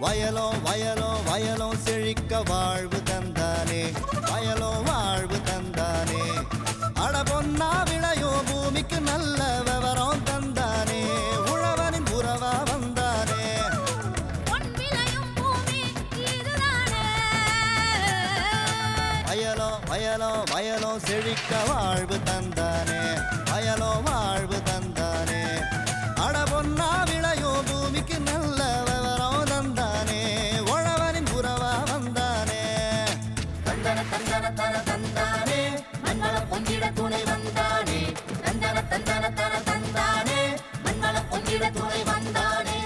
வயலோ வயலோ வயலோ செழிக்க வாழ்வு தந்தானே, வயலோ வாழ்வு தந்தானே. அட பொன்னா விளையோ பூமிக்கு நல்ல விவரம் தந்தானே, உழவனின் உறவா வந்தானே. வயலோ வயலோ வயலோ செழிக்க வாழ்வு தந்தானே, வயலோ வாழ்வு தந்தானே. அட பொன்னா விளையோ பூமிக்கு நல்ல விவரம் தந்தானே, உழவனின் உறவா வந்தானே. தந்தன தந்தன தன தந்தானே, மண்வள பொங்கிட துணை வந்தானே. தந்தன தந்தன தன தந்தானே, மண்வள பொங்கிட துணை வந்தானே.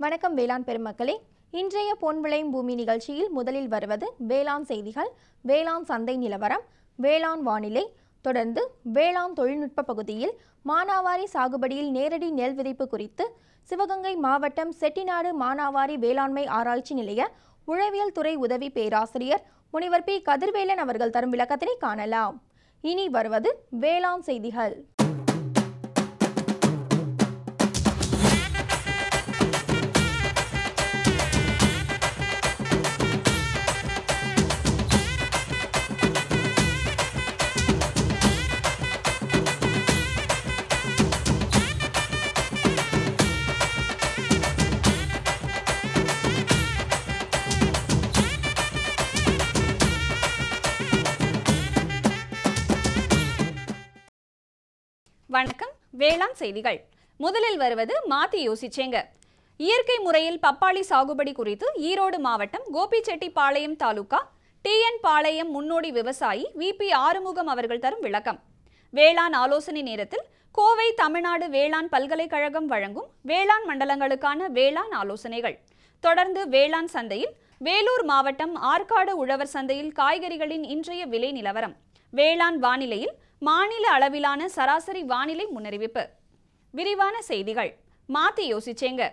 வணக்கம் வேளாண் பெருமக்களே. இன்றைய பொன் விளையும் பூமி நிகழ்ச்சியில் முதலில் வருவது வேளாண் செய்திகள், வேளாண் சந்தை நிலவரம், வேளாண் வானிலை, தொடர்ந்து வேளாண் தொழில்நுட்ப பகுதியில் மானாவாரி சாகுபடியில் நேரடி நெல் விதைப்பு குறித்து சிவகங்கை மாவட்டம் செட்டிநாடு மானாவாரி வேளாண்மை ஆராய்ச்சி நிலைய உழவியல் துறை உதவி பேராசிரியர் முனைவர் பி கதிர்வேலன் அவர்கள் தரும் விளக்கத்தினை காணலாம். இனி வருவது வேளாண் செய்திகள். வணக்கம். வேளாண் செய்திகள். முதலில் வருவது மாத்தி யோசிச்சேங்க. இயற்கை முறையில் பப்பாளி சாகுபடி குறித்து ஈரோடு மாவட்டம் கோபிச்செட்டிப்பாளையம் தாலுகா டிஎன் பாளையம் முன்னோடி விவசாயி விபி ஆறுமுகம் அவர்கள் தரும் விளக்கம். வேளாண் ஆலோசனை நேரத்தில் கோவை தமிழ்நாடு வேளாண் பல்கலைக்கழகம் வழங்கும் வேளாண் மண்டலங்களுக்கான வேளாண் ஆலோசனைகள். தொடர்ந்து வேளாண் சந்தையில் வேலூர் மாவட்டம் ஆற்காடு உழவர் சந்தையில் காய்கறிகளின் இன்றைய விலை நிலவரம். வேளாண் வானிலையில் மாநில அளவிலான சராசரி வானிலை முன்னறிவிப்பு. விரிவான செய்திகள். மாத்தி யோசிச்சேங்க.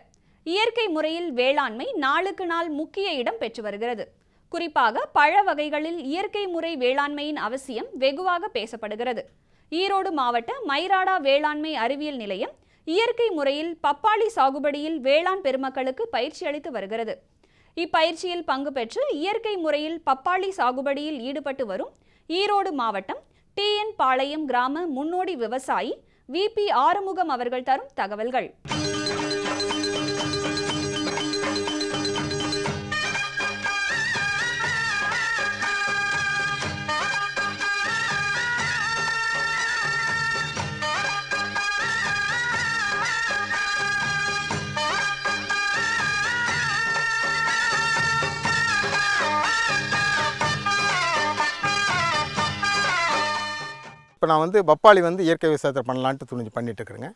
இயற்கை முறையில் வேளாண்மை நாளுக்கு நாள் முக்கிய இடம் பெற்று வருகிறது. குறிப்பாக பழ வகைகளில் இயற்கை முறை வேளாண்மையின் அவசியம் வெகுவாக பேசப்படுகிறது. ஈரோடு மாவட்ட மைராடா வேளாண்மை அறிவியல் நிலையம் இயற்கை முறையில் பப்பாளி சாகுபடியில் வேளாண் பெருமக்களுக்கு பயிற்சி அளித்து வருகிறது. இப்பயிற்சியில் பங்கு பெற்று இயற்கை முறையில் பப்பாளி சாகுபடியில் ஈடுபட்டு வரும் ஈரோடு மாவட்டம் டிஎன் பாளையம் கிராம முன்னோடி விவசாயி விபி ஆறுமுகம் அவர்கள் தரும் தகவல்கள். இப்போ நான் பப்பாளி இயற்கை விவசாயத்தில் பண்ணலான்ட்டு துணிஞ்சு பண்ணிட்டு இருக்கிறேங்க.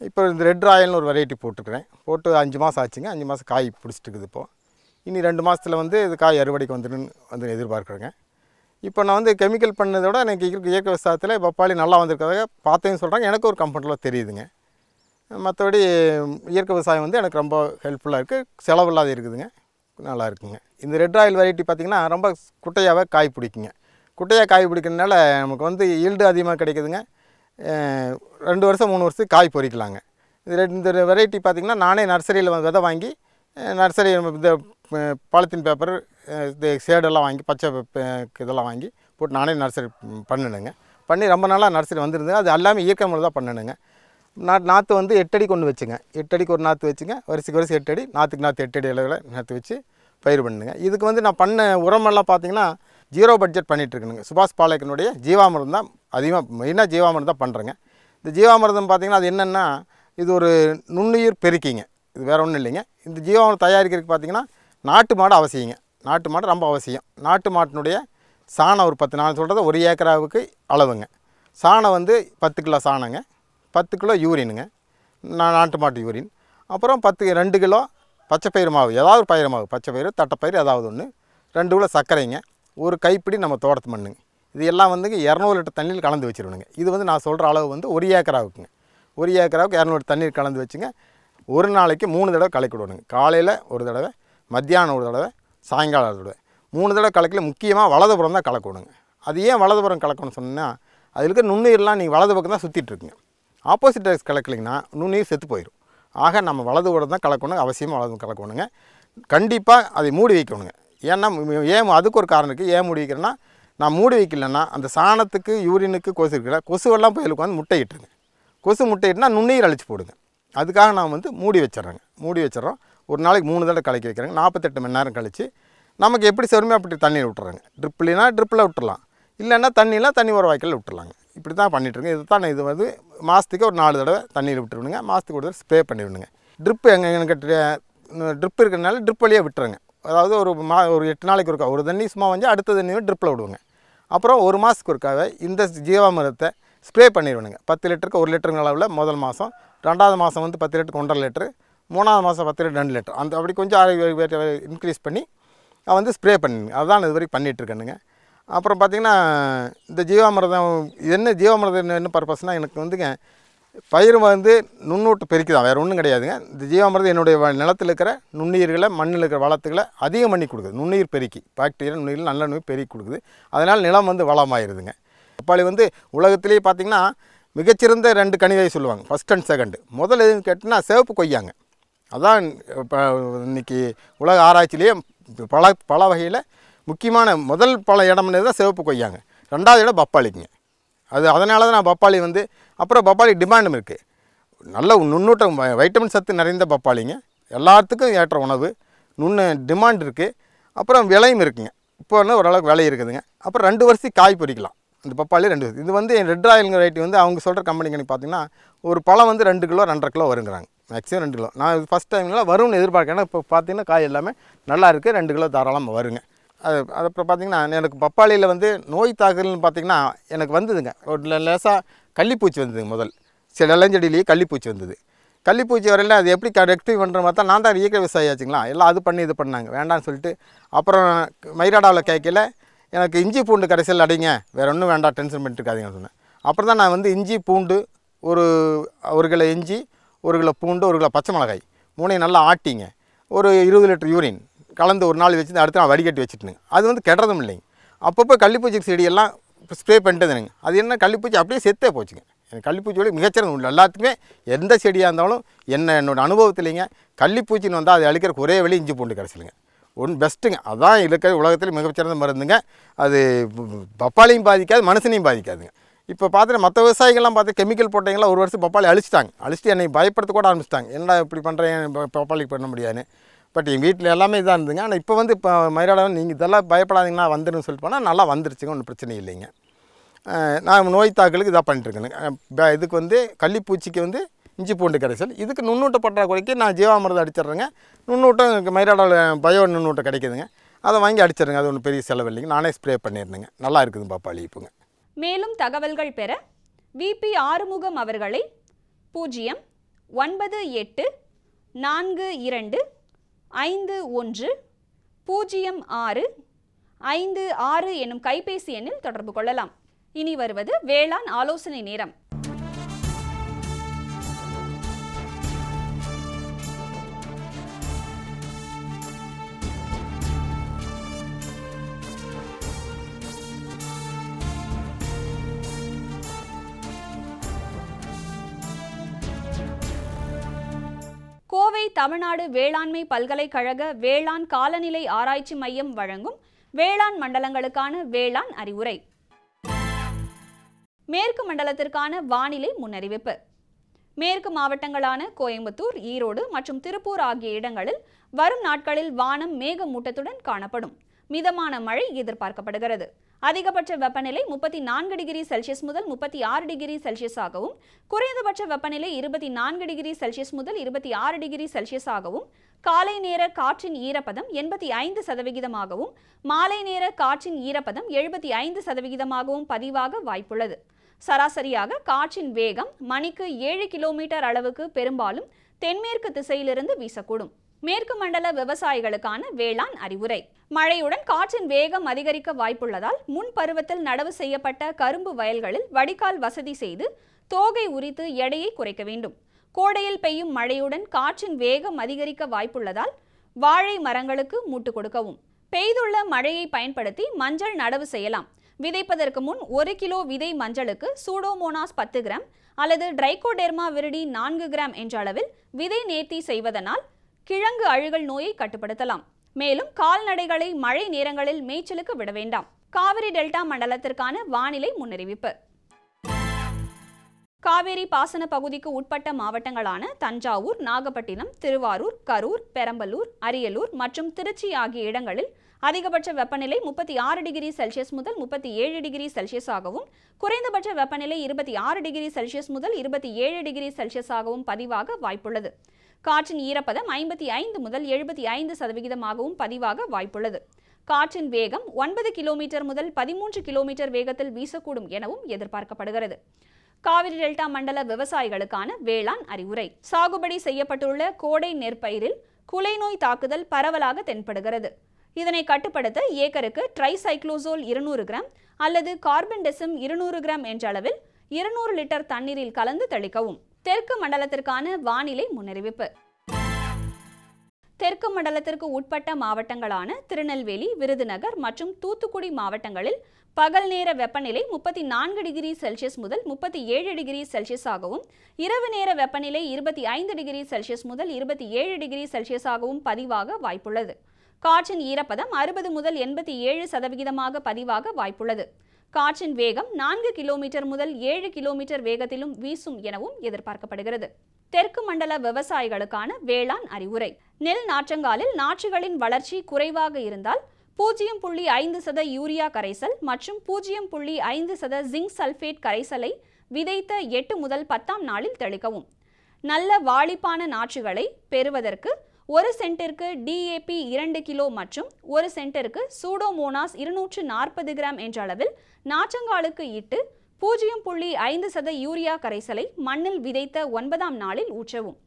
இப்போ இந்த ரெட் ராயல்னு ஒரு வெரைட்டி போட்டுருக்கிறேன். போட்டு 5 மாதம் ஆச்சுங்க. 5 மாதம் காய் பிடிச்சிட்டு இருக்குது. இப்போது இனி 2 மாதத்தில் இது காய் அறுவடைக்கு வந்துடும் எதிர்பார்க்குறேங்க. இப்போ நான் கெமிக்கல் பண்ணதோட எனக்கு இயற்கை விவசாயத்தில் பப்பாளி நல்லா வந்திருக்கிறதாக பார்த்தேன்னு சொல்கிறாங்க. எனக்கு ஒரு கம்ஃபர்டபுளாக தெரியுதுங்க. மற்றபடி இயற்கை விவசாயம் எனக்கு ரொம்ப ஹெல்ப்ஃபுல்லாக இருக்குது, செலவில்லாத இருக்குதுங்க, நல்லா இருக்குங்க. இந்த ரெட் ராயல் வெரைட்டி பார்த்திங்கன்னா ரொம்ப குட்டையாகவே காய் பிடிக்குங்க. குட்டையாக காய் பிடிக்கிறதுனால நமக்கு ஈல்டு அதிகமாக கிடைக்குதுங்க. 2 வருஷம் 3 வருஷத்துக்கு காய் பொறிக்கலாங்க. இந்த வெரைட்டி பார்த்திங்கன்னா நானே நர்சரியில் விதை வாங்கி நர்சரி இந்த பாலித்தீன் பேப்பர் இந்த ஷேடெல்லாம் வாங்கி பச்சை இதெல்லாம் வாங்கி போட்டு நானே நர்சரி பண்ணணுங்க. பண்ணி ரொம்ப நாளாக நர்சரி வந்துருந்தேன். அது எல்லாமே இயற்கை முறை தான் பண்ணணுங்க. நாற்று 8 அடிக்கு ஒன்று வச்சுங்க. 8 அடிக்கு ஒரு நாற்று வச்சுங்க. வருஷத்துக்கு வருஷம் 8 அடி, நாற்றுக்கு நாற்று 8 அடி அளவில் நாற்று வச்சு பயிர் பண்ணுங்க. இதுக்கு நான் பண்ண உரமெல்லாம் பார்த்திங்கன்னா 0 பட்ஜெட் பண்ணிகிட்ருக்கணுங்க. சுபாஷ் பாலேக்கனுடைய ஜீவாமிர்தம் தான் அதிகமாக மெயினாக ஜீவாமிர்தம் தான் பண்ணுறேங்க. இந்த ஜீவாமிர்தம் பார்த்திங்கன்னா அது என்னென்னா இது ஒரு நுண்ணுயிர் பெருக்கிங்க. இது வேறு ஒன்றும் இல்லைங்க. இந்த ஜீவாமிர்தம் தயாரிக்கிறதுக்கு பார்த்திங்கன்னா நாட்டு மாடு அவசியங்க. நாட்டு மாடு ரொம்ப அவசியம். நாட்டு மாட்டினுடைய சாணம் ஒரு 10, நான் சொல்கிறது 1 ஏக்கராவுக்கு அளவுங்க. சாணம் 10 கிலோ சாணங்க, 10 கிலோ யூரினுங்க, நாட்டு மாட்டு யூரின். அப்புறம் 2 கிலோ பச்சைப்பயிறு மாவு, ஏதாவது ஒரு பயிறு மாவு, பச்சைப்பயிறு தட்டைப்பயிறு ஏதாவது ஒன்று, 2 கிலோ சர்க்கரைங்க, ஒரு கைப்பிடி நம்ம தோட்டத்து மண்ணுங்க. இது எல்லாம் 200 லிட்டர் தண்ணியில் கலந்து வச்சுருணுங்க. இது நான் சொல்கிற அளவு 1 ஏக்கராவுக்குங்க. 1 ஏக்கராவுக்கு 200 தண்ணீர் கலந்து வச்சுங்க. ஒரு நாளைக்கு 3 தடவை கலக்கி விடணுங்க. காலையில் ஒரு தடவை, மத்தியானம் ஒரு தடவை, சாயங்காலம் ஒரு தடவை, 3 தடவை கலக்கல. முக்கியமாக வலதுபுறம் தான் கலக்கணுங்க. அது ஏன் வலதுபுறம் கலக்கணும்னு சொன்னால் அதில் இருக்க நுண்ணுயிரெலாம் நீங்கள் வலது பக்கம் தான் சுற்றிட்டுருக்குங்க. ஆப்போசிட் டைரக்ஸ் கலக்கலிங்கன்னா நுண்ணுயிர் செத்து போயிடும். ஆக நம்ம வலதுபுறம் தான் கலக்கணும், அவசியமாக வலது கலக்கணுங்க. கண்டிப்பாக அதை மூடி வைக்கணுங்க. ஏன்னா ஏன் அதுக்கு ஒரு காரணம் இருக்குது. ஏன் மூடி வைக்கிறேன்னா, நான் மூடி வைக்கலன்னா அந்த சாணத்துக்கு யூரினுக்கு கொசு இருக்கிற கொசுவெல்லாம் போய் உட்காந்து முட்டையிட்டுருங்க. கொசு முட்டையிட்டுனா நுண்ணுயிர் அழிச்சு போடுங்க. அதுக்காக நான் வந்து மூடி வச்சிட்றேங்க. மூடி வச்சிடறோம். ஒரு நாளைக்கு 3 தடவை கலக்கி வைக்கிறேங்க. 48 மணி நேரம் கழித்து நமக்கு எப்படி சருமையாக அப்படி தண்ணியில் விட்டுறாங்க. ட்ரிப்லினா ட்ரிப்பில் விட்டுறலாம், இல்லைன்னா தண்ணி ஒரு வாய்க்கால் விட்டுறலாங்க. இப்படி தான் பண்ணிட்டுருங்க. இது தான் இது வந்து மாதத்துக்கு ஒரு 4 தடவை தண்ணியில் விட்டுருணுங்க. மாதத்துக்கு ஒரு தடவை ஸ்ப்ரே பண்ணிவிடுங்க. ட்ரிப்பு எனக்கு ட்ரிப் இருக்கிறனால ட்ரிப் வழியாக விட்டுருங்க. அதாவது ஒரு 8 நாளைக்கு ஒருக்கா ஒரு தண்ணி சும்மா வந்து அடுத்த தண்ணியும் ட்ரிப்பில் விடுவோங்க. அப்புறம் ஒரு மாதத்துக்கு ஒருக்காவே இந்த ஜீவாமிரத்தை ஸ்ப்ரே பண்ணிடுவேனுங்க. 10 லிட்டருக்கு 1 லிட்டருங்க அளவில் முதல் மாதம், 2வது மாதம் வந்து 10 லிட்டருக்கு 1.5 லிட்டரு, 3வது மாதம் 10 லிட்டர் 2 லிட்டர், அந்த அப்படி கொஞ்சம் இன்க்ரீஸ் பண்ணி வந்து ஸ்ப்ரே பண்ணிடுங்க. அதுதான் இது வரைக்கும் பண்ணிகிட்ருக்கேனுங்க. அப்புறம் பார்த்திங்கன்னா இந்த ஜீவாமிரதம் ஜீவாமிரதம் என்ன பர்பஸ்னால், எனக்கு வந்துங்க பயிர் வந்து நுண்ணூட்டு பெருக்கி தான், வேறு ஒன்றும் கிடையாதுங்க. இந்த ஜீவாமிரதம் என்னுடைய நிலத்தில் இருக்கிற நுண்ணுயிர்களை, மண்ணில் இருக்கிற வளத்துக்களை அதிகம் பண்ணி கொடுக்குது. நுண்ணுயிர் பெருக்கி, பாக்டீரியா நுண்ணுயிர் நல்ல நோய் பெருக்கி கொடுக்குது. அதனால் நிலம் வந்து வளமாயிருதுங்க. பப்பாளி வந்து உலகத்திலேயே பார்த்திங்கன்னா மிகச்சிறந்த 2 கனி வகை சொல்லுவாங்க, ஃபஸ்ட் அண்ட் செகண்டு. முதல் எதுன்னு கேட்டிங்கன்னா சிவப்பு கொய்யாங்க. அதான் இப்போ இன்றைக்கி உலக ஆராய்ச்சியிலேயே பல வகையில் முக்கியமான முதல் இடம்னு தான் சிவப்பு கொய்யாங்க. 2வது இடம் பப்பாளிக்குங்க. அதனால தான் நான் பப்பாளி வந்து, அப்புறம் பப்பாளி டிமாண்டும் இருக்குது. நல்ல நுண்ணூட்டம் வைட்டமின் சத்து நிறைந்த பப்பாளிங்க. எல்லாத்துக்கும் ஏற்ற உணவு, டிமாண்ட் இருக்குது. அப்புறம் விலையும் இருக்குங்க. இப்போ வந்து ஓரளவுக்கு விலை இருக்குதுங்க. அப்புறம் 2 வருஷத்துக்கு காய் பறிக்கலாம் இந்த பப்பாளி 2 வருஷம். இது வந்து ரெட் ராயல் வெரைட்டி வந்து அவங்க சொல்கிற கம்பெனிக்கு பார்த்திங்கன்னா ஒரு பழம் வந்து 2 கிலோ 2.5 கிலோ வருங்கிறாங்க. மேக்ஸிமம் 2 கிலோ. நான் ஃபஸ்ட் டைம்லாம் வரும்னு எதிர்பார்க்கேன். ஏன்னா இப்போ பார்த்திங்கன்னா காய் எல்லாமே நல்லா இருக்குது. 2 கிலோ தாராளமாக வருங்க. அப்புறம் பார்த்திங்கன்னா எனக்கு பப்பாளியில் வந்து நோய் தாக்குதல்னு பார்த்திங்கன்னா எனக்கு வந்ததுங்க. ஒரு லேசாக கள்ளிப்பூச்சி வந்ததுங்க. முதல் சில இளஞ்செடியிலேயே கள்ளிப்பூச்சி வந்தது. கள்ளிப்பூச்சி வரையில் அது எப்படி ரெக்டிவ் பண்ணுற மாதிரி தான் நான் தான் இயற்கை விவசாயி ஆச்சுங்களா, எல்லாம் அது பண்ணி இது பண்ணாங்க, வேண்டான்னு சொல்லிட்டு அப்புறம் மயிராடாவில் கேட்கல எனக்கு இஞ்சி பூண்டு கரைசல் அடிங்க, வேறு ஒன்றும் வேண்டாம், டென்ஷன் பண்ணிட்டு இருக்காதீங்கன்னு சொன்னேன். அப்புறம் தான் நான் வந்து இஞ்சி பூண்டு ஒரு கிலோ இஞ்சி, 1 கிலோ பூண்டு, 1 கிலோ பச்சை மிளகாய் 3 நல்லா ஆட்டிங்க, ஒரு 20 லிட்டர் யூரின் கலந்து ஒரு நாள் வச்சு அடுத்து நான் வடிகட்டி வச்சுட்டுங்க. அது வந்து கெடுறதும் இல்லைங்க. அப்பப்போ கள்ளிப்பூச்சி செடியெல்லாம் ஸ்ப்ரே பண்ணிட்டுதுங்க. அது என்ன கள்ளிப்பூச்சி அப்படியே செத்தே போச்சுங்க. எனக்கு கள்ளிப்பூச்சியோட மிகச்சிறந்த உண்டு. எல்லாத்துக்குமே எந்த செடியாக இருந்தாலும் என்னோடய அனுபவத்தில்லைங்க, கள்ளிப்பூச்சின்னு வந்தால் அதை அழிக்கிறக்கு ஒரே வழி இஞ்சி பூண்டு கரைசலுங்க. பெஸ்ட்டுங்க. அதான் இருக்கிற உலகத்தில் மிகச்சிறந்த மருந்துங்க. அது பப்பாளியும் பாதிக்காது, மனுஷனையும் பாதிக்காதுங்க. இப்போ பார்த்துட்டு மற்ற விவசாயிகள்லாம் பார்த்து கெமிக்கல் போட்டவங்களாம் 1 வருஷம் பப்பாளி அழிச்சிட்டு என்னை பயப்படுத்த கூட ஆரம்பிச்சிட்டாங்க. என்னடா இப்படி பண்ணுறேன், பப்பாளிக்கு பண்ண முடியாதுன்னு. பட் எங்கள் வீட்டில் எல்லாமே இதாக இருந்துங்க. ஆனால் இப்போ வந்து மயிராடாவில் நீங்கள் இதெல்லாம் பயப்படாதீங்கன்னா வந்துடுன்னு சொல்லிட்டு போனால் நல்லா வந்துருச்சுங்க, ஒன்றும் பிரச்சனை இல்லைங்க. நான் நோய் தாக்கலுக்கு இதாக பண்ணிட்டுருக்கேங்க. இதுக்கு வந்து கள்ளிப்பூச்சிக்கு வந்து இஞ்சி பூண்டு கரைசல், இதுக்கு நுண்ணூட்ட பற்றாக்குறைக்கு நான் ஜீவாமிரதம் அடிச்சிட்றேங்க. நுண்ணூட்டம் மயிராடாவில் பயோ நுண்ணூட்டம் கிடைக்குதுங்க, அதை வாங்கி அடிச்சிடுங்க. அது ஒன்றும் பெரிய செலவு இல்லைங்க. நானே ஸ்ப்ரே பண்ணியிருந்தேங்க. நல்லா இருக்குது பப்பாளி இப்போங்க. மேலும் தகவல்கள் பெற VP ஆறுமுகம் அவர்களை 098 42 51 06 56 எனும் கைபேசி எண்ணில் தொடர்பு கொள்ளலாம். இனி வருவது வேளாண் ஆலோசனை நேரம். கோவை தமிழ்நாடு வேளாண்மை பல்கலைக்கழக வேளாண் காலநிலை ஆராய்ச்சி மையம் வழங்கும் வேளாண் மண்டலங்களுக்கான வேளாண் அறிவுரை. மேற்கு மண்டலத்திற்கான வானிலை முன்னறிவிப்பு. மேற்கு மாவட்டங்களான கோயம்புத்தூர், ஈரோடு மற்றும் திருப்பூர் ஆகிய இடங்களில் வரும் நாட்களில் வானம் மேகமூட்டத்துடன் காணப்படும். மிதமான மழை எதிர்பார்க்கப்படுகிறது. அதிகபட்ச வெப்பநிலை 34 டிகிரி செல்சியஸ் முதல் 36 டிகிரி செல்சியஸ் ஆகவும், குறைந்தபட்ச வெப்பநிலை 24 டிகிரி செல்சியஸ் முதல் 26 டிகிரி செல்சியஸ் ஆகவும், காலை நேர காற்றின் ஈரப்பதம் 85% மாலை நேர காற்றின் ஈரப்பதம் 75% பதிவாக வாய்ப்புள்ளது. சராசரியாக காற்றின் வேகம் மணிக்கு 7 கிலோமீட்டர் அளவுக்கு பெரும்பாலும் தென்மேற்கு திசையிலிருந்து வீசக்கூடும். மேற்கு மண்டல விவசாயிகளுக்கான வேளாண் அறிவுரை. மழையுடன் காற்றின் வேகம் அதிகரிக்க வாய்ப்புள்ளதால் முன் பருவத்தில் நடவு செய்யப்பட்ட கரும்பு வயல்களில் வடிகால் வசதி செய்து தோகை உரித்து எடையை குறைக்க வேண்டும். கோடையில் பெய்யும் மழையுடன் காற்றின் வேகம் அதிகரிக்க வாய்ப்புள்ளதால் வாழை மரங்களுக்கு மூட்டு கொடுக்கவும். பெய்துள்ள மழையை பயன்படுத்தி மஞ்சள் நடவு செய்யலாம். விதைப்பதற்கு முன் 1 கிலோ விதை மஞ்சளுக்கு சூடோமோனாஸ் 10 கிராம் அல்லது ட்ரைகோடெர்மா விரிடி 4 கிராம் என்ற அளவில் விதை நேர்த்தி செய்வதனால் கிழங்கு அழுகல் நோயை கட்டுப்படுத்தலாம். மேலும் கால்நடைகளை மழை நேரங்களில் மேய்ச்சலுக்கு விட வேண்டாம். காவிரி டெல்டா மண்டலத்திற்கான வானிலை முன்னறிவிப்பு. காவேரி பாசன பகுதிக்கு உட்பட்ட மாவட்டங்களான தஞ்சாவூர், நாகப்பட்டினம், திருவாரூர், கரூர், பெரம்பலூர், அரியலூர் மற்றும் திருச்சி ஆகிய இடங்களில் அதிகபட்ச வெப்பநிலை 36 டிகிரி செல்சியஸ் முதல் 37 டிகிரி செல்சியஸ் ஆகவும், குறைந்தபட்ச வெப்பநிலை 26 டிகிரி செல்சியஸ் முதல் 27 டிகிரி செல்சியஸ் ஆகவும் பதிவாக வாய்ப்புள்ளது. காற்றின் ஈரப்பதம் 55 முதல் 75% பதிவாக வாய்ப்புள்ளது. காற்றின் வேகம் 9 கிலோமீட்டர் முதல் 13 கிலோமீட்டர் வேகத்தில் வீசக்கூடும் எனவும் எதிர்பார்க்கப்படுகிறது. காவிரி டெல்டா மண்டல விவசாயிகளுக்கான வேளாண் அறிவுரை. சாகுபடி செய்யப்பட்டுள்ள கோடை நெற்பயிரில் குலை நோய் தாக்குதல் பரவலாக தென்படுகிறது. இதனை கட்டுப்படுத்த ஏக்கருக்கு ட்ரைசைக்ளோசோல் 200 கிராம் அல்லது கார்பன்டெசிம் 200 கிராம் என்ற அளவில் 200 லிட்டர் தண்ணீரில் கலந்து தெளிக்கவும். தெற்கு மண்டலத்திற்கான வானிலை முன்னறிவிப்பு. தெற்கு மண்டலத்திற்கு உட்பட்ட மாவட்டங்களான திருநெல்வேலி, விருதுநகர் மற்றும் தூத்துக்குடி மாவட்டங்களில் பகல் நேர வெப்பநிலை 34 டிகிரி செல்சியஸ் முதல் 37 டிகிரி செல்சியஸ் ஆகவும், இரவு நேர வெப்பநிலை 25 டிகிரி செல்சியஸ் முதல் 27 டிகிரி செல்சியஸ் ஆகவும் பதிவாக வாய்ப்புள்ளது. காற்றின் ஈரப்பதம் 60 முதல் 87% பதிவாக வாய்ப்புள்ளது. காற்றின் வேகம் 4 கிலோமீட்டர் முதல் 7 கிலோமீட்டர் வேகத்திலும் வீசும் எனவும் எதிர்பார்க்கப்படுகிறது. தெற்கு மண்டல விவசாயிகளுக்கான வேளாண் அறிவுரை. நெல் நாற்றங்காலில் நாற்றுகளின் வளர்ச்சி குறைவாக இருந்தால் 0.5% யூரியா கரைசல் மற்றும் 0.5% ஜிங்க் சல்பேட் கரைசலை விதைத்த 8 முதல் 10ஆம் நாளில் தெளிக்கவும். நல்ல வாளிப்பான நாற்றுகளை பெறுவதற்கு 1 சென்டிற்கு DAP 2 கிலோ மற்றும் 1 சென்டிற்கு சூடோமோனாஸ் 240 கிராம் என்ற அளவில் நாற்றங்காலுக்கு இட்டு 0.5% யூரியா கரைசலை மண்ணில் விதைத்த 9ஆம் நாளில் ஊற்றவும்.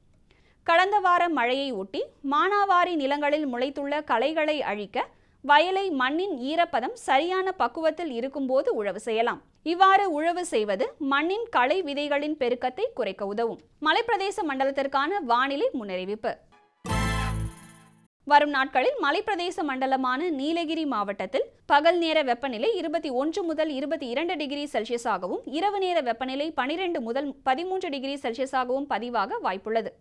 கடந்த வார மழையை ஒட்டி மானாவாரி நிலங்களில் முளைத்துள்ள களைகளை அழிக்க வயலை மண்ணின் ஈரப்பதம் சரியான பக்குவத்தில் இருக்கும்போது உழவு செய்யலாம். இவ்வாறு உழவு செய்வது மண்ணின் களை விதைகளின் பெருக்கத்தை குறைக்க உதவும். மலைப்பிரதேச மண்டலத்திற்கான வானிலை முன்னறிவிப்பு. வரும் நாட்களில் மலைப்பிரதேச மண்டலமான நீலகிரி மாவட்டத்தில் பகல் நேர வெப்பநிலை 21 முதல் 22 டிகிரி செல்சியஸ் ஆகவும், இரவு நேர வெப்பநிலை 12 முதல் 13 டிகிரி செல்சியஸ் ஆகவும் பதிவாக வாய்ப்புள்ளது.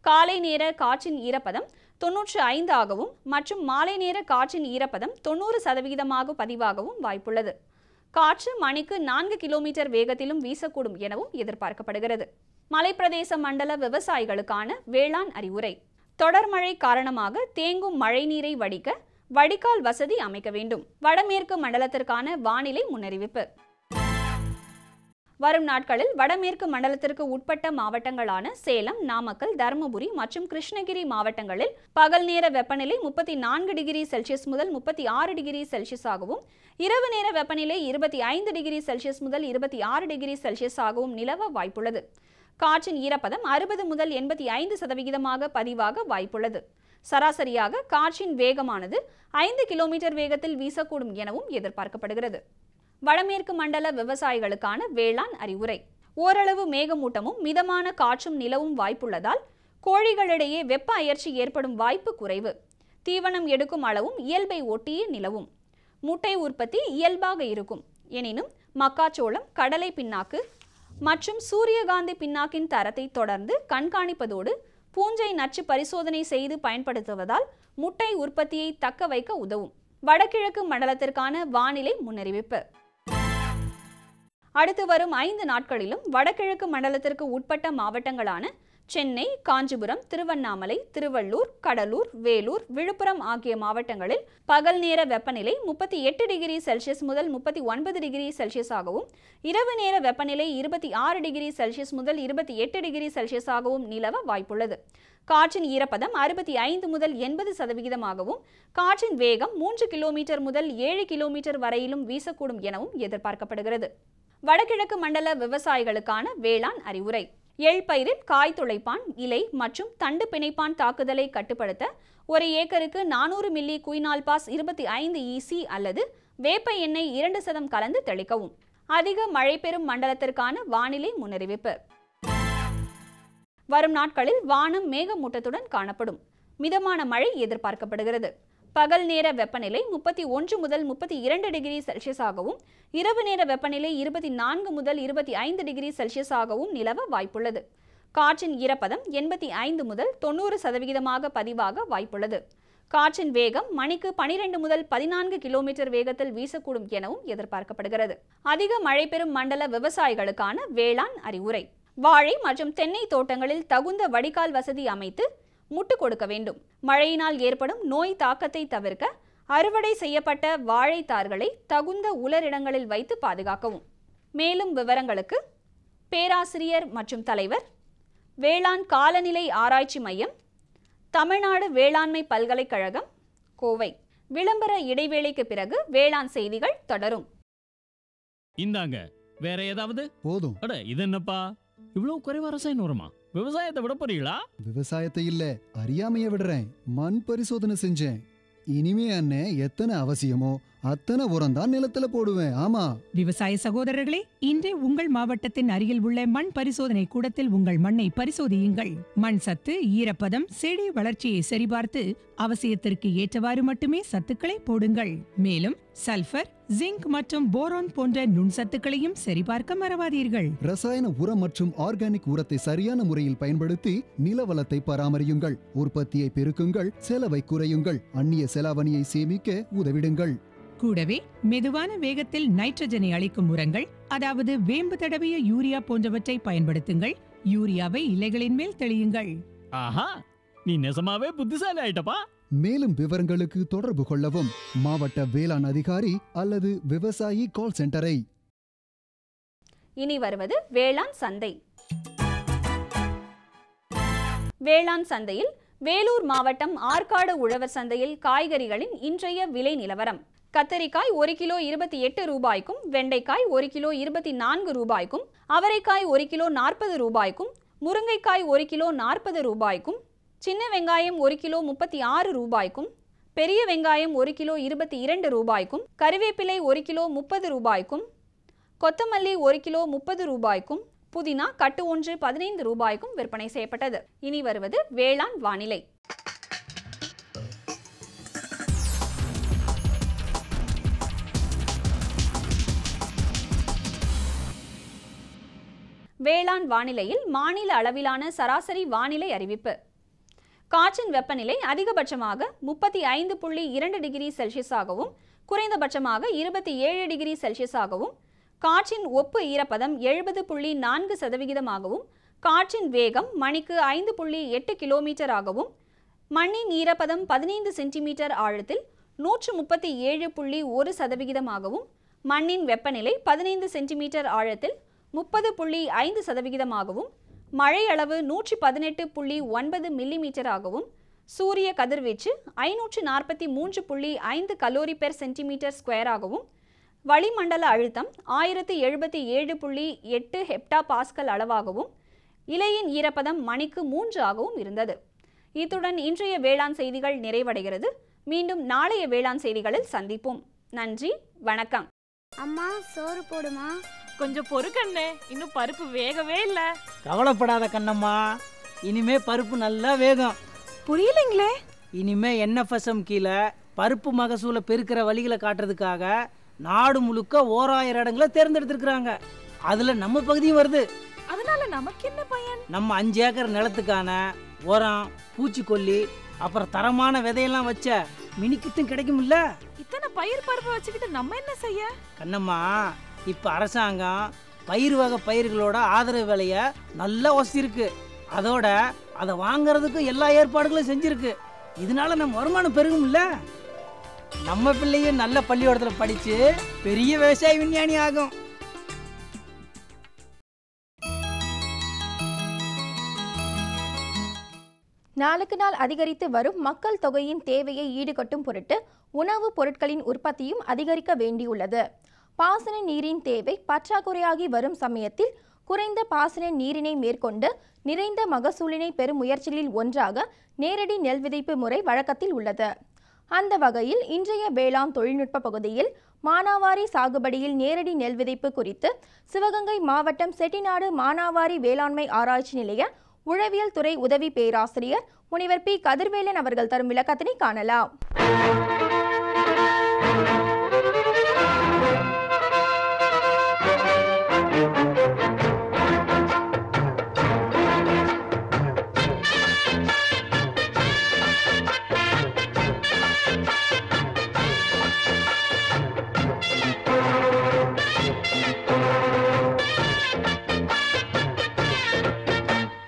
காலை நேர காற்றின் ஈரப்பதம் 95 ஆகவும் மற்றும் மாலை நேர காற்றின் ஈரப்பதம் 90% பதிவாகவும் வாய்ப்புள்ளது. காற்று மணிக்கு 4 கிலோமீட்டர் வேகத்திலும் வீசக்கூடும் எனவும் எதிர்பார்க்கப்படுகிறது. மலைப்பிரதேச மண்டல விவசாயிகளுக்கான வேளாண் அறிவுரை. தொடர் மழை காரணமாக தேங்கும் மழைநீரை வடிக்க வடிகால் வசதி அமைக்க வேண்டும். வடமேற்கு மண்டலத்திற்கான வானிலை முன்னறிவிப்பு. வரும் நாட்களில் வடமேற்கு மண்டலத்திற்கு உட்பட்ட மாவட்டங்களான சேலம், நாமக்கல், தருமபுரி மற்றும் கிருஷ்ணகிரி மாவட்டங்களில் பகல் நேர வெப்பநிலை 34 டிகிரி செல்சியஸ் முதல் 36 டிகிரி செல்சியஸ் ஆகவும், இரவு நேர வெப்பநிலை 25 டிகிரி செல்சியஸ் முதல் 26 டிகிரி செல்சியஸ் ஆகவும் நிலவ வாய்ப்புள்ளது. காற்றின் ஈரப்பதம் 60 முதல் 85% பதிவாக வாய்ப்புள்ளது. சராசரியாக காற்றின் வேகமானது 5 கிலோமீட்டர் வேகத்தில் வீசக்கூடும் எனவும் எதிர்பார்க்கப்படுகிறது. வடமேற்கு மண்டல விவசாயிகளுக்கான வேளாண் அறிவுரை. ஓரளவு மேகமூட்டமும் மிதமான காற்றும் நிலவும் வாய்ப்புள்ளதால் கோழிகளிடையே வெப்ப அயற்சி ஏற்படும் வாய்ப்பு குறைவு. தீவனம் எடுக்கும் அளவும் இயல்பை ஒட்டியே நிலவும். முட்டை உற்பத்தி இயல்பாக இருக்கும். எனினும் மக்காச்சோளம், கடலை பின்னாக்கு மற்றும் சூரியகாந்தி பின்னாக்கின் தரத்தை தொடர்ந்து கண்காணிப்பதோடு பூஞ்சை நச்சு பரிசோதனை செய்து பயன்படுத்துவதால் முட்டை உற்பத்தியை தக்க வைக்க உதவும். வடகிழக்கு மண்டலத்திற்கான வானிலை முன்னறிவிப்பு. அடுத்து வரும் 5 நாட்களிலும் வடகிழக்கு மண்டலத்திற்கு உட்பட்ட மாவட்டங்களான சென்னை, காஞ்சிபுரம், திருவண்ணாமலை, திருவள்ளூர், கடலூர், வேலூர், விழுப்புரம் ஆகிய மாவட்டங்களில் பகல் நேர வெப்பநிலை 38 டிகிரி செல்சியஸ் முதல் 39 டிகிரி செல்சியஸ் ஆகவும், இரவு நேர வெப்பநிலை 26 டிகிரி செல்சியஸ் முதல் 28 டிகிரி செல்சியஸ் ஆகவும் நிலவ வாய்ப்புள்ளது. காற்றின் ஈரப்பதம் 65 முதல் 80% காற்றின் வேகம் 3 கிலோமீட்டர் முதல் 7 கிலோமீட்டர் வரையிலும் வீசக்கூடும் எனவும் எதிர்பார்க்கப்படுகிறது. வடகிழக்கு மண்டல விவசாயிகளுக்கான வேளாண் அறிவுரை. எள் பயிரில் காய் துளைப்பான், இலை மற்றும் தண்டு பிணைப்பான் தாக்குதலை கட்டுப்படுத்த 1 ஏக்கருக்கு 400 மில்லி குயினால்பாஸ் 25 EC அல்லது வேப்ப எண்ணெய் 2% கலந்து தெளிக்கவும். அதிக மழை பெறும் மண்டலத்திற்கான வானிலை முன்னறிவிப்பு. வரும் நாட்களில் வானம் மேகமூட்டத்துடன் காணப்படும். மிதமான மழை எதிர்பார்க்கப்படுகிறது. பகல் நேர வெப்பநிலை 31 முதல் 32 டிகிரி செல்சியஸ் ஆகவும், இரவு நேர வெப்பநிலை 24 முதல் 25 டிகிரி செல்சியஸ் ஆகவும் நிலவ வாய்ப்புள்ளது. காற்றின் ஈரப்பதம் 85 முதல் 90% பதிவாக வாய்ப்புள்ளது. காற்றின் வேகம் மணிக்கு 12 முதல் 14 கிலோமீட்டர் வேகத்தில் வீசக்கூடும் எனவும் எதிர்பார்க்கப்படுகிறது. அதிக மழை பெறும் மண்டல விவசாயிகளுக்கான வேளாண் அறிவுரை. வாழை மற்றும் தென்னை தோட்டங்களில் தகுந்த வடிகால் வசதி அமைத்து முட்டு கொடுக்க வேண்டும். மழையினால் ஏற்படும் நோய் தாக்கத்தை தவிர்க்க அறுவடை செய்யப்பட்ட வாழைத்தார்களை தகுந்த உலரிடங்களில் வைத்து பாதுகாக்கவும். மேலும் விவரங்களுக்கு பேராசிரியர் மற்றும் தலைவர், வேளாண் காலநிலை ஆராய்ச்சி மையம், தமிழ்நாடு வேளாண்மை பல்கலைக்கழகம், கோவை. விளம்பர இடைவேளைக்கு பிறகு வேளாண் செய்திகள் தொடரும். இந்தாங்க, வேற ஏதாவது? போதும். அட, இது என்னப்பா இவ்வளவு குறைவா ரசாயனம் வருமா? விவசாயத்தை விட போறீங்களா? விவசாயத்தை இல்ல, அறியாமைய விடுறேன். மண் பரிசோதனை செஞ்சேன். இனிமே அண்ணே எத்தனை அவசியமோ அத்தனை உரம் தான் நிலத்துல போடுவேன். ஆமா விவசாய சகோதரர்களே, இன்றே உங்கள் மாவட்டத்தின் அருகில் உள்ள மண் பரிசோதனை கூடத்தில் உங்கள் மண்ணை பரிசோதியுங்கள். மண் சத்து, ஈரப்பதம், செடி வளர்ச்சியை சரிபார்த்து அவசியத்திற்கு ஏற்றவாறு மட்டுமே சத்துக்களை போடுங்கள். மேலும் சல்பர், ஜிங்க் மற்றும் போரான் போன்ற நுண்சத்துக்களையும் சரிபார்க்க மறவாதீர்கள். ரசாயன உரம் மற்றும் ஆர்கானிக் உரத்தை சரியான முறையில் பயன்படுத்தி நிலவளத்தை பராமரியுங்கள். உற்பத்தியை பெருக்குங்கள், செலவை குறையுங்கள், அந்நிய செலாவணியை சேமிக்க உதவிடுங்கள். கூடவே மெதுவான வேகத்தில் நைட்ரஜனை அளிக்கும் உரங்கள், அதாவது வேம்பு தடவிய யூரியா போன்றவற்றை பயன்படுத்துங்கள். யூரியாவை இலைகளின் மேல் தெளியுங்கள். ஆஹா, நீ நெசமாவே புத்திசாலி ஆயிட்டப்பா. மேலும் விவரங்களுக்கு தொடர்பு கொள்ளவும் மாவட்ட வேளாண் அதிகாரி அல்லது விவசாயி கால் சென்டரை. இனி வருவது வேளாண் சந்தை. வேளாண் சந்தையில் வேலூர் மாவட்டம் ஆற்காடு உழவர் சந்தையில் காய்கறிகளின் இன்றைய விலை நிலவரம். கத்தரிக்காய் 1 கிலோ 28 ரூபாய்க்கும், வெண்டைக்காய் 1 கிலோ 24 ரூபாய்க்கும், அவரைக்காய் 1 கிலோ 40 ரூபாய்க்கும், முருங்கைக்காய் 1 கிலோ 40 ரூபாய்க்கும், சின்ன வெங்காயம் 1 கிலோ 36 ரூபாய்க்கும், பெரிய வெங்காயம் 1 கிலோ 22 ரூபாய்க்கும், கறிவேப்பிலை 1 கிலோ 30 ரூபாய்க்கும், கொத்தமல்லி 1 கிலோ 30 ரூபாய்க்கும், புதினா கட்டு ஒன்று 15 ரூபாய்க்கும் விற்பனை செய்யப்பட்டது. இனி வருவது வேளாண் வானிலை. வேளாண் வானிலையில் மாநில அளவிலான சராசரி வானிலை அறிவிப்பு. காற்றின் வெப்பநிலை அதிகபட்சமாக 35.2 டிகிரி செல்சியஸாகவும் குறைந்தபட்சமாக 27 டிகிரி செல்சியஸாகவும், காற்றின் ஒப்பு ஈரப்பதம் 70.4%ஆகவும், காற்றின் வேகம் மணிக்கு 5.8 கிலோமீட்டர் ஆகவும், மண்ணின் ஈரப்பதம் 15 சென்டிமீட்டர் ஆழத்தில் 137.1%ஆகவும், மண்ணின் வெப்பநிலை 15 சென்டிமீட்டர் ஆழத்தில் 30.5%ஆகவும், மழை அளவு 118.9 மில்லிமீட்டராகவும், சூரிய கதிர்வீச்சு 543.5 கலோரி பெர் சென்டிமீட்டர் ஸ்கொயராகவும், வளிமண்டல அழுத்தம் 1077.8 ஹெப்டா பாஸ்கல் அளவாகவும், இலையின் ஈரப்பதம் மணிக்கு 3 ஆகவும் இருந்தது. இத்துடன் இன்றைய வேளாண் செய்திகள் நிறைவடைகிறது. மீண்டும் நாளைய வேளாண் செய்திகளில் சந்திப்போம். நன்றி, வணக்கம். அம்மா, சோறு போடுமா? கொஞ்சம் பொறுக்கண்ணே, இன்னும் பருப்பு வேகவே இல்ல. கவலைப்படாத கண்ணம்மா, இனிமே பருப்பு நல்லா வேகும். புரியலைங்களே. இனிமே NFSM கீழே பருப்பு மகசூலை பெருக்கிற வழிகளை காட்டுறதுக்காக நாடு முழுக்க 1000 இடங்களை தேர்ந்தெடுத்திருக்கிறாங்க. அதுல நம்ம பகுதியும் வருது. அதனால நமக்கு என்ன பயன்? நம்ம 5 ஏக்கர் நிலத்துக்கான உரம், பூச்சிக்கொல்லி, அப்புறம் தரமான விதையெல்லாம் வச்ச மினிக்கிட்டும் கிடைக்கும்ல. இத்தனை பயிர் பருப்பு வச்சுக்கிட்டு நம்ம என்ன செய்ய? கண்ணம்மா, இப்ப அரசாங்கம் பயிர் வகை பயிர்களோட ஆதரவு விலைய நல்லா வசதிருக்கு. அதோட அதை வாங்கறதுக்கு எல்லா ஏற்பாடுகளும் செஞ்சிருக்கு. இதனால நம்ம வருமானம் பெருகும்ல. நம்ம பிள்ளையும் நல்ல பள்ளிக்கூடத்துல படிச்சு பெரிய விவசாய விஞ்ஞானி ஆகும். நாளுக்கு நாள் அதிகரித்து வரும் மக்கள் தொகையின் தேவையை ஈடுகட்டும் பொருட்டு உணவுப் பொருட்களின் உற்பத்தியும் அதிகரிக்க வேண்டியுள்ளது. பாசன நீரின் தேவை பற்றாக்குறையாகி வரும் சமயத்தில் குறைந்த பாசன நீரினை மேற்கொண்டு நிறைந்த மகசூலினை பெறும் முயற்சிகளில் ஒன்றாக நேரடி நெல் விதைப்பு முறை வழக்கத்தில் உள்ளது. அந்த வகையில் இன்றைய வேளாண் தொழில்நுட்ப பகுதியில் மானாவாரி சாகுபடியில் நேரடி நெல் விதைப்பு குறித்து சிவகங்கை மாவட்டம் செட்டிநாடு மானாவாரி வேளாண்மை ஆராய்ச்சி நிலைய உழவியல் துறை உதவி பேராசிரியர் முனைவர் பி. கதிர்வேலன் அவர்கள் தரும் விளக்கத்தினை காணலாம்.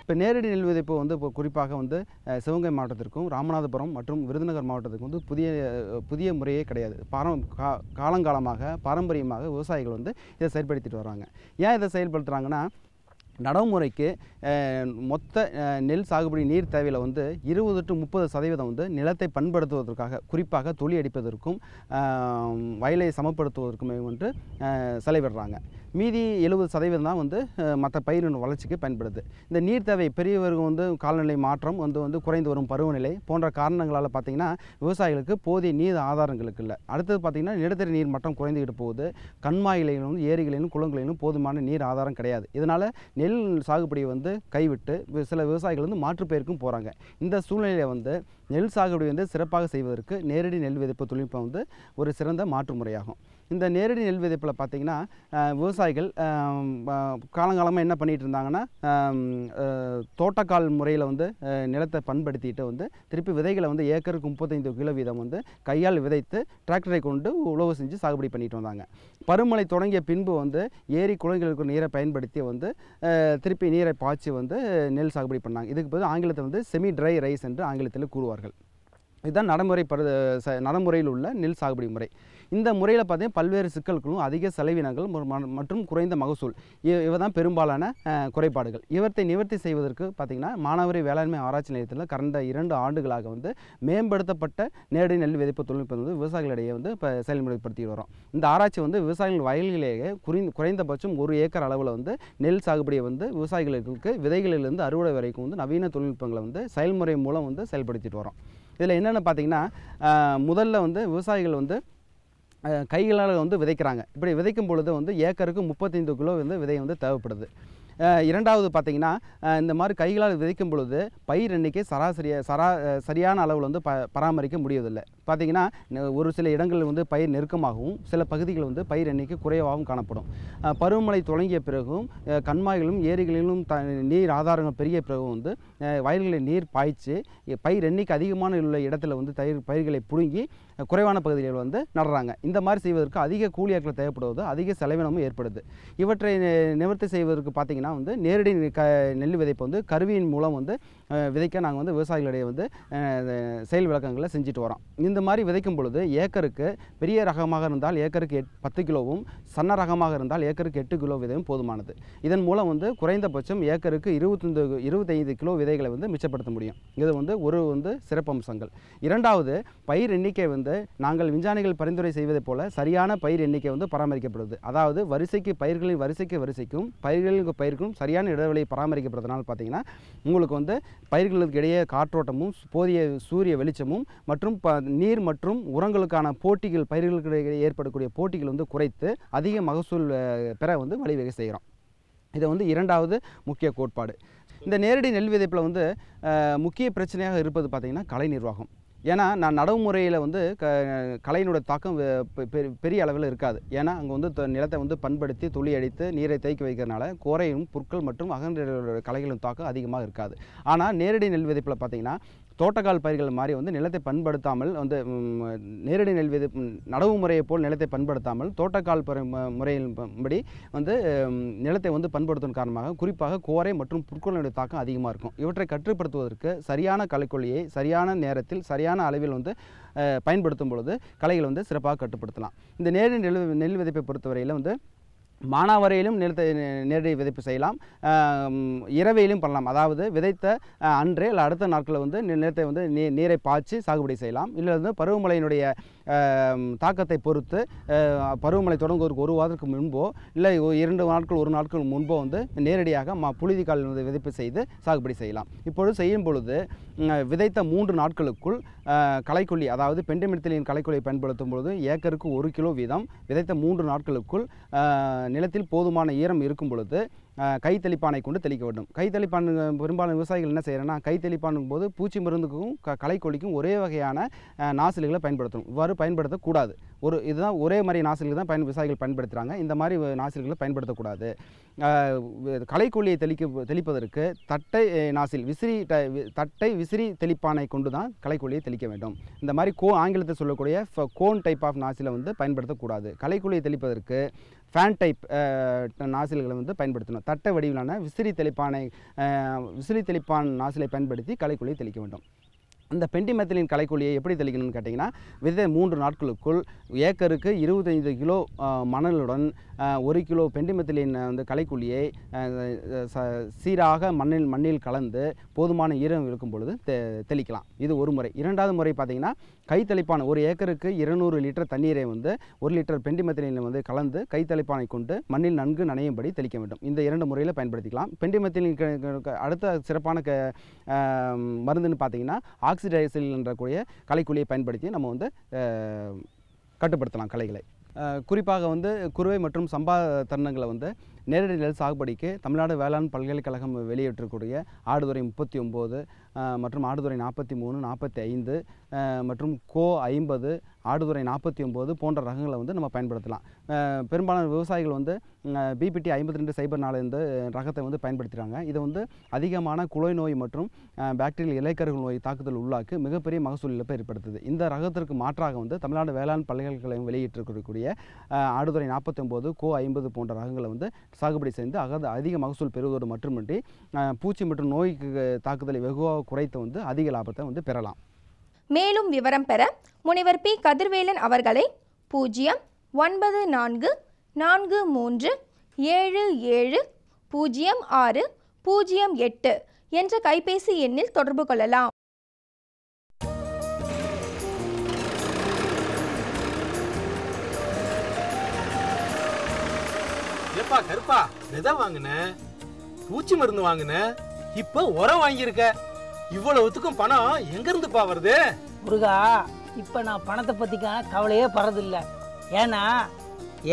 இப்போ நேரடி நெல் விதைப்பு வந்து இப்போ குறிப்பாக வந்து சிவகங்கை மாவட்டத்திற்கும் ராமநாதபுரம் மற்றும் விருதுநகர் மாவட்டத்திற்கும் வந்து புதிய முறையே கிடையாது. காலங்காலமாக பாரம்பரியமாக விவசாயிகள் வந்து இதை செயல்படுத்திட்டு வராங்க. ஏன் இதை செயல்படுத்துகிறாங்கன்னா, நடைமுறைக்கு மொத்த நெல் சாகுபடி நீர் தேவையில் வந்து 20 to 30% வந்து நிலத்தை பண்படுத்துவதற்காக, குறிப்பாக துளி அடிப்பதற்கும் வயலை சமப்படுத்துவதற்குமே வந்து செலவிடுறாங்க. மீதி 70% தான் வந்து மற்ற பயிரின் வளர்ச்சிக்கு பயன்படுது. இந்த நீர் தேவை பெரியவர்கள் வந்து காலநிலை மாற்றம் வந்து குறைந்து வரும் பருவநிலை போன்ற காரணங்களால் பார்த்திங்கன்னா விவசாயிகளுக்கு போதிய நீர் ஆதாரங்களுக்கு இல்லை. அடுத்தது பார்த்திங்கன்னா நிலத்தடி நீர் மட்டம் குறைந்துக்கிட்டு போகுது. கண்மாயிலையும் ஏரிகளிலும் குளங்களிலும் போதுமான நீர் ஆதாரம் கிடையாது. இதனால் நெல் சாகுபடியை வந்து கைவிட்டு சில விவசாயிகள் வந்து மாற்றுப்பயிர்க்கும் போகிறாங்க. இந்த சூழ்நிலையில் வந்து நெல் சாகுபடி வந்து சிறப்பாக செய்வதற்கு நேரடி நெல் விதைப்பு தொழில்நுட்பம் வந்து ஒரு சிறந்த மாற்று முறையாகும். இந்த நேரடி நெல் விதைப்பில் பார்த்திங்கன்னா விவசாயிகள் காலங்காலமாக என்ன பண்ணிகிட்டு இருந்தாங்கன்னா, தோட்டக்கால் முறையில் வந்து நிலத்தை பண்படுத்திட்டு வந்து திருப்பி விதைகளை வந்து ஏக்கருக்கு 35 கிலோ வீதம் வந்து கையால் விதைத்து டிராக்டரை கொண்டு உழவு செஞ்சு சாகுபடி பண்ணிட்டு வந்தாங்க. பருவமழை தொடங்கிய பின்பு வந்து ஏரி குளங்களுக்கு நீரை பயன்படுத்தி வந்து திருப்பி நீரை பாய்ச்சி வந்து நெல் சாகுபடி பண்ணாங்க. இதுக்கு பதில் ஆங்கிலத்தில் வந்து செமி ட்ரை ரைஸ் என்று ஆங்கிலத்தில் கூறுவார்கள். இதுதான் நடைமுறையில் உள்ள நெல் சாகுபடி முறை. இந்த முறையில் பார்த்தீங்கன்னா பல்வேறு சிக்கல்களும் அதிக செலவினங்கள் மற்றும் குறைந்த மகசூல் இவை தான் பெரும்பாலான குறைபாடுகள். இவற்றை நிவர்த்தி செய்வதற்கு பார்த்திங்கன்னா மானாவாரி வேளாண்மை ஆராய்ச்சி நிலையத்தில் கடந்த 2 ஆண்டுகளாக வந்து மேம்படுத்தப்பட்ட நேரடி நெல் விதைப்பு தொழில்நுட்பம் வந்து விவசாயிகளிடையே வந்து இப்போ செயல்முறைப்படுத்தி வரோம். இந்த ஆராய்ச்சி வந்து விவசாயிகள் வயல்களிலேயே குறைந்தபட்சம் 1 ஏக்கர் அளவில் வந்து நெல் சாகுபடியை வந்து விவசாயிகளுக்கு விதைகளிலிருந்து அறுவடை வரைக்கும் வந்து நவீன தொழில்நுட்பங்களை வந்து செயல்முறை மூலம் வந்து செயல்படுத்திட்டு வரோம். இதில் என்னென்னு பார்த்திங்கன்னா, முதல்ல வந்து விவசாயிகள் வந்து கைகளால் வந்து விதைக்கிறாங்க. இப்படி விதைக்கும் பொழுது வந்து ஏக்கருக்கு 35 கிலோ வந்து விதை வந்து தேவைப்படுது. இரண்டாவது பார்த்திங்கன்னா, இந்த மாதிரி கைகளால் விதைக்கும் பொழுது பயிர் எண்ணிக்கை சரியான அளவில் வந்து பராமரிக்க முடியவில்லை. பார்த்திங்கன்னா ஒரு சில இடங்களில் வந்து பயிர் நெருக்கமாகவும் சில பகுதிகள் வந்து பயிர் எண்ணிக்கை குறைவாகவும் காணப்படும். பருவமழை தொடங்கிய பிறகும் கண்மாய்களும் ஏரிகளிலும் நீர் ஆதாரங்கள் பெரிய பிறகும் வந்து வயல்களில் நீர் பாய்ச்சி பயிர் எண்ணிக்கை அதிகமான உள்ள இடத்துல வந்து பயிர்களை பிடுங்கி குறைவான பகுதிகளில் வந்து நடுறாங்க. இந்த மாதிரி செய்வதற்கு அதிக கூலியாட்கள் தேவைப்படுவது, அதிக செலவினமும் ஏற்படுது. இவற்றை நிவர்த்தி செய்வதற்கு பார்த்திங்கன்னா வந்து நேரடி நெல் விதைப்பு வந்து கருவியின் மூலம் வந்து விதைக்க நாங்கள் வந்து விவசாயிகளிடையே வந்து செயல் விளக்கங்களை செஞ்சுட்டு வரோம். இந்த மாதிரி விதைக்கும் பொழுது ஏக்கருக்கு பெரிய ரகமாக இருந்தால் ஏக்கருக்கு 10 கிலோவும், சன்ன ரகமாக இருந்தால் ஏக்கருக்கு 8 கிலோ விதையும் போதுமானது. இதன் மூலம் வந்து குறைந்தபட்சம் ஏக்கருக்கு 25 கிலோ விதைகளை வந்து மிச்சப்படுத்த முடியும். இது வந்து ஒரு சிறப்பம்சங்கள். இரண்டாவது, பயிர் எண்ணிக்கை வந்து நாங்கள் விஞ்ஞானிகள் பரிந்துரை செய்வதை போல சரியான பயிர் எண்ணிக்கை வந்து பராமரிக்கப்படுது. அதாவது பயிர்களின் வரிசைக்கும் பயிர்களுக்கு சரியான இடைவெளியை பராமரிக்கப்படுறதுனால பார்த்தீங்கன்னா உங்களுக்கு வந்து பயிர்களுக்கு இடையே காற்றோட்டமும் போதிய சூரிய வெளிச்சமும் மற்றும் நீர் மற்றும் உரங்களுக்கான போட்டிகள், பயிர்களுக்கு இடையே ஏற்படக்கூடிய போட்டிகள் வந்து குறைத்து அதிக மகசூல் பெற வந்து வழிவகை செய்கிறோம். இதை வந்து இரண்டாவது முக்கிய கோட்பாடு. இந்த நேரடி நெல் விதைப்பில் வந்து முக்கிய பிரச்சனையாக இருப்பது பார்த்திங்கன்னா கலை நிர்வாகம். ஏன்னா நான் நடைமுறையில் வந்து கலையினுடைய தாக்கம் பெரிய அளவில் இருக்காது. ஏன்னா அங்கே வந்து நிலத்தை வந்து பண்படுத்தி துளி அடித்து நீரை தேக்கி வைக்கிறதுனால கோரையும் புற்கள் மற்றும் அகன்ற கலைகளின் தாக்கம் அதிகமாக இருக்காது. ஆனால் நேரடி நெல் விதைப்பில் பார்த்திங்கன்னா தோட்டக்கால் பயிர்கள் மாதிரி வந்து நிலத்தை பண்படுத்தாமல் வந்து நேரடி நெல் விதைப்பு நடவு முறையை போல் நிலத்தை பண்படுத்தாமல் தோட்டக்கால் முறையின்படி வந்து நிலத்தை வந்து பண்படுத்தும் காரணமாக குறிப்பாக கோரை மற்றும் புற்களுடைய தாக்கம் அதிகமாக இருக்கும். இவற்றை கட்டுப்படுத்துவதற்கு சரியான களைக்கொல்லியை சரியான நேரத்தில் சரியான அளவில் வந்து பயன்படுத்தும் பொழுது களைகளை வந்து சிறப்பாக கட்டுப்படுத்தலாம். இந்த நேரடி நெல் விதைப்பை பொறுத்தவரையில் வந்து மானாவாரியிலும் நிலத்தை நேரடி விதைப்பு செய்யலாம், இரவையிலும் பண்ணலாம். அதாவது விதைத்த அன்றே இல்லை அடுத்த நாட்களில் வந்து நிலத்தை வந்து நீரை பாய்ச்சி சாகுபடி செய்யலாம். இல்லை வந்து பருவமழையினுடைய தாக்கத்தை பொறுத்து பருவமழை தொடங்குவதற்கு 1 வாரத்துக்கு முன்போ இல்லை 2 நாட்கள் 1 நாட்கள் முன்போ வந்து நேரடியாக புழுதிக்கால் விதைப்பு செய்து சாகுபடி செய்யலாம். இப்பொழுது செய்யும் பொழுது விதைத்த 3 நாட்களுக்குள் களைக்கொல்லி, அதாவது பெண்டமித்திலின் களைக்கொல்லியை பயன்படுத்தும் பொழுது ஏக்கருக்கு 1 கிலோ வீதம் விதைத்த 3 நாட்களுக்குள் நிலத்தில் போதுமான ஈரம் இருக்கும் பொழுது கைத்தெளிப்பானை கொண்டு தெளிக்க வேண்டும். கைத்தெளிப்பான் பெரும்பாலான விவசாயிகள் என்ன செய்கிறேன்னா கைத்தெளிப்பானும் போது பூச்சி மருந்துக்கும் களைக்கொல்லிக்கும் ஒரே வகையான நாசில்களை பயன்படுத்தணும். இவ்வாறு பயன்படுத்தக்கூடாது. இதுதான் ஒரே மாதிரி நாசில்கள் தான் விவசாயிகள் பயன்படுத்துகிறாங்க. இந்த மாதிரி நாசில்களை பயன்படுத்தக்கூடாது. களைக்கொல்லியை தெளிப்பதற்கு தட்டை நாசில் விசிறி தெளிப்பானை கொண்டு தான் களைக்கொல்லியை தெளிக்க வேண்டும். இந்த மாதிரி ஆங்கிலத்தில் சொல்லக்கூடிய கோன் டைப் ஆஃப் நாசிலை வந்து பயன்படுத்தக்கூடாது. களைக்கொல்லியை தெளிப்பதற்கு ஃபேன் டைப் நாசில்களை வந்து பயன்படுத்தணும். தட்டை வடிவிலான விசிறி தெளிப்பான் நாசிலை பயன்படுத்தி களைக்கொல்லியை தெளிக்க வேண்டும். இந்த பெண்டிமெத்திலின் களைக்கொல்லியை எப்படி தெளிக்கணும்னு கேட்டிங்கன்னா, விதை 3 நாட்களுக்குள் ஏக்கருக்கு 25 கிலோ மணலுடன் 1 கிலோ பெண்டிமெத்திலின் வந்து களைக்கொல்லியை சீராக மண்ணில் கலந்து போதுமான ஈரம் இருக்கும் பொழுது தெளிக்கலாம். இது ஒரு முறை. இரண்டாவது முறை பார்த்திங்கன்னா, கைத்தளிப்பான் 1 ஏக்கருக்கு 200 லிட்டர் தண்ணீரை வந்து 1 லிட்டர் பெண்டிமெத்திலின் வந்து கலந்து கைத்தளிப்பானை கொண்டு மண்ணில் நன்கு நனையும்படி தெளிக்க வேண்டும். இந்த 2 முறையில் பயன்படுத்திக்கலாம். பெண்டிமெத்திலின் அடுத்த சிறப்பான மருந்துன்னு பார்த்தீங்கன்னா, ஆக்சிடைசில் என்றக்கூடிய களைக்கொல்லியை பயன்படுத்தி நம்ம வந்து கட்டுப்படுத்தலாம் களைகளை. குறிப்பாக வந்து குறுவை மற்றும் சம்பா தருணங்களை வந்து நேரடி நெல் சாகுபடிக்கு தமிழ்நாடு வேளாண் பல்கலைக்கழகம் வெளியிட்டிருக்கக்கூடிய ஆடுதுறை 39 மற்றும் ஆடுதுறை 43, 45 மற்றும் கோ 50, ஆடுதுறை 49 போன்ற ரகங்களை வந்து நம்ம பயன்படுத்தலாம். பெரும்பாலான விவசாயிகள் வந்து பிபிடி 5204 இந்த ரகத்தை வந்து பயன்படுத்துகிறாங்க. இது வந்து அதிகமான குலை நோய் மற்றும் பாக்டீரியல் இலைக்கருகள் நோய் தாக்குதல் உள்ளாக்கு மிகப்பெரிய மகசூல் இழப்பை ஏற்படுத்துது. இந்த ரகத்திற்கு மாற்றாக வந்து தமிழ்நாடு வேளாண் பல்கலைக்கழகம் வெளியிட்டிருக்கக்கூடிய ஆடுதுறை 49, கோ 50 போன்ற ரகங்களை வந்து சாகுபடி செய்து அதிக மகசூல் பெறுவதோடு மட்டுமின்றி பூச்சி மற்றும் நோய் தாக்குதலை வெகுவாக குறைத்து வந்து அதிக லாபத்தை வந்து பெறலாம். மேலும் விவரம் பெற முனைவர் பி. கதிர்வேலன் அவர்களை 09443770608 என்ற கைபேசி எண்ணில் தொடர்பு கொள்ளலாம். கருப்பா, விதை வாங்கின, பூச்சி மருந்து வாங்கின, இப்ப உரம் வாங்கியிருக்க. இவ்வளவுத்துக்கும் பணம் எங்க இருந்துப்பா வருது? முருகா, இப்ப நான் பணத்தை பத்திக்கான கவலையே படுறதில்ல. ஏன்னா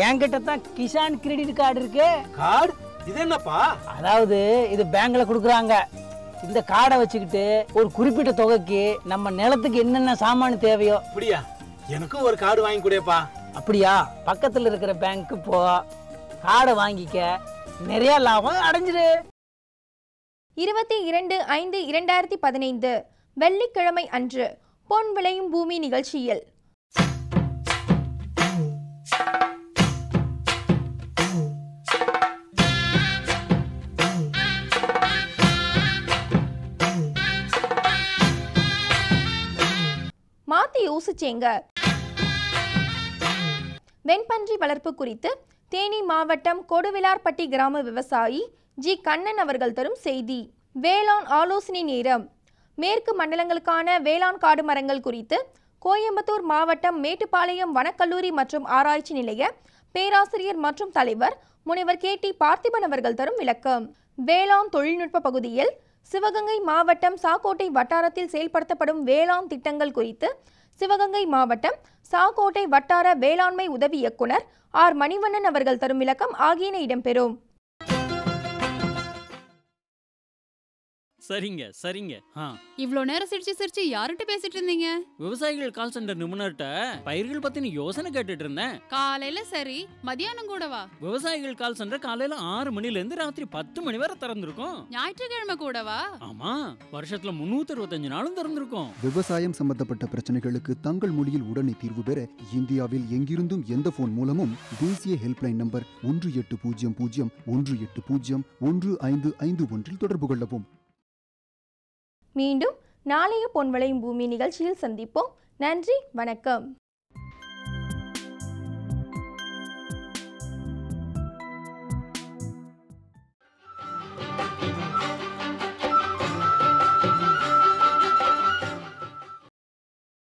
என்கிட்ட தான் கிசான் கிரெடிட் கார்டு இருக்கு. கார்டு? இது என்னப்பா? அதாவது இது பேங்க்ல கொடுக்குறாங்க. இந்த கார்டை வச்சுக்கிட்டு ஒரு குறிப்பிட்ட தொகைக்கு நம்ம நிலத்துக்கு என்னென்ன சாமான் தேவையோ. அப்படியா? எனக்கும் ஒரு கார்டு வாங்கி கொடுப்பா. அப்படியா? பக்கத்துல இருக்கிற பேங்க்கு போ, கார்டை வாங்கிக்க, நிறைய லாபம் அடைஞ்சிரு. 22/5/2015 வெள்ளிக்கிழமை அன்று பொன் விளையும் பூமி நிகழ்ச்சியில் மாத்தி யோசிச்சேங்க. வெண்பன்றி வளர்ப்பு குறித்து தேனி மாவட்டம் கொடுவிலார்பட்டி கிராம விவசாயி ஜி. கண்ணன் அவர்கள் தரும் செய்தி. வேளாண் ஆலோசனை நேரம். மேற்கு மண்டலங்களுக்கான வேளாண் காடு மரங்கள் குறித்து கோயம்புத்தூர் மாவட்டம் மேட்டுப்பாளையம் வனக்கல்லூரி மற்றும் ஆராய்ச்சி நிலைய பேராசிரியர் மற்றும் தலைவர் முனைவர் கே. டி. பார்த்திபன் அவர்கள் தரும் விளக்கம். வேளாண் தொழில்நுட்ப பகுதியில் சிவகங்கை மாவட்டம் சாக்கோட்டை வட்டாரத்தில் செயல்படுத்தப்படும் வேளாண் திட்டங்கள் குறித்து சிவகங்கை மாவட்டம் சாக்கோட்டை வட்டார வேளாண்மை உதவி இயக்குனர் ஆர். மணிவண்ணன் அவர்கள் தரும் விளக்கம் ஆகியன இடம்பெறும். சரிங்க சரிங்க. இவ்ளோ நேரம் சிரிச்சு யார்கிட்ட பேசிட்டு இருந்தீங்க? விவசாயிகள் கால் சென்டர் நிபுணர்கிட்ட பயிர்கள் பத்தின யோசனை கேட்டுட்டு இருந்தேன். காலையில சரி, மதியானம் கூடவா? விவசாயிகள் கால் சென்டர் காலையில 6 மணில இருந்து ராத்திரி 10 மணி வரை திறந்திருக்கும். ஞாயிற்றுக்கிழமை கூடவா? ஆமா, வருஷத்துல 365 நாளும் திறந்திருக்கும். விவசாயம் சம்பந்தப்பட்ட பிரச்சனைகளுக்கு தங்கள் மொழியில் உடனே தீர்வு பெற இந்தியாவில் எங்கிருந்தும் எந்த போன் மூலமும் தேசிய ஹெல்ப்லைன் நம்பர் 1800-180-1551 தொடர்பு கொள்ளவும். மீண்டும் நாளைய பொன் விளையும் பூமி நிகழ்ச்சியில் சந்திப்போம். நன்றி, வணக்கம்.